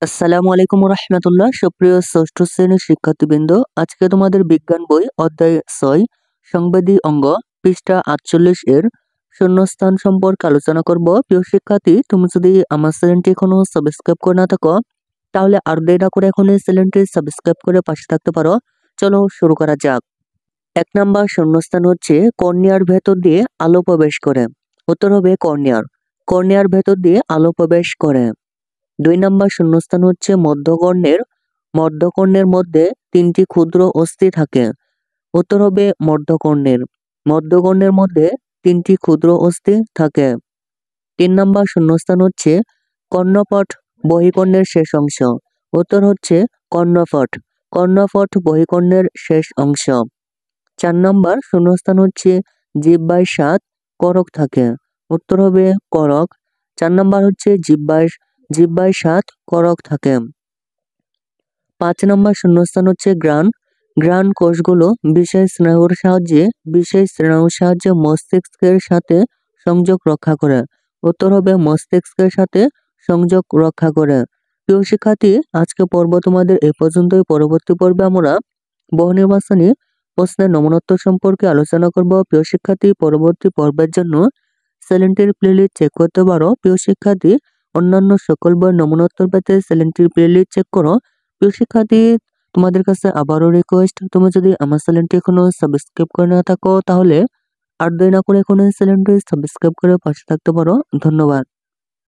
আসসালামু আলাইকুম রহমতুল্লাহ। সুপ্রিয় ষষ্ঠ শ্রেণীর শিক্ষার্থীবৃন্দ, আজকে তোমাদের বিজ্ঞান বই অধ্যায় 6 সংবেদী অঙ্গ পৃষ্ঠা 48 এর শূন্যস্থান সম্পর্কে আলোচনা করব। প্রিয় শিক্ষার্থী, তুমি যদি আমার চ্যানেলটি এখনো সাবস্ক্রাইব করে না থাকো তাহলে আর দেরি না করে এখন এই চ্যানেলটি সাবস্ক্রাইব করে পাশে থাকতে পারো। চলো শুরু করা যাক। 1 নাম্বার শূন্যস্থান হচ্ছে কর্নিয়ার ভেতর দিয়ে আলো প্রবেশ করে। উত্তর হবে কর্নিয়ার। কর্নিয়ার ভেতর দিয়ে আলো প্রবেশ করে। 2 নাম্বার শূন্যস্থান হচ্ছে মধ্যকর্ণের। মধ্যকর্ণের মধ্যে 3টি ক্ষুদ্র অস্থি থাকে। উত্তর হবে মধ্যকর্ণের। মধ্যকর্ণের মধ্যে 3টি ক্ষুদ্র অস্থি থাকে। 3 নাম্বার শূন্যস্থান হচ্ছে কর্ণপট বহিকর্ণের শেষ অংশ। উত্তর হচ্ছে কর্ণপট। কর্ণপট বহিকর্ণের শেষ অংশ। 4 নাম্বার শূন্যস্থান হচ্ছে জিহ্বায় 7 করক থাকে। উত্তর হবে করক। 4 নাম্বার হচ্ছে জিহ্বায় 7 করক থাকে। 5 নম্বর শূন্যস্থান হচ্ছে গ্রান। গ্রান কোষগুলো বিশেষ স্নায়ুর সাহায্যে মস্তিষ্কের সাথে সংযোগ রক্ষা করে। উত্তর হবে মস্তিষ্কের সাথে সংযোগ রক্ষা করে। প্রিয় শিক্ষার্থী, আজকে পর্ব তোমাদের এই পর্যন্তই। পরবর্তী পর্বে আমরা বহু নির্বাচনী প্রশ্নের নমুনোত্তর সম্পর্কে আলোচনা করব। প্রিয় শিক্ষার্থী, পরবর্তী পর্বের জন্য চ্যানেলটির প্লেলিস্ট চেক করতে পারো। প্রিয় শিক্ষার্থী, অন্যান্য সকল বইয়ের নমুনোত্তর পেতে চ্যানেলটির প্লেলিস্ট চেক করো। প্রিয় শিক্ষার্থী, তোমাদের কাছে আবারও রিকোয়েস্ট, তুমি যদি আমার চ্যানেলটি এখনো সাবস্ক্রাইব করে না থাকো তাহলে আর দেরি না করে এখন এই চ্যানেলটি সাবস্ক্রাইব করে পাশে থাকতে পারো। ধন্যবাদ।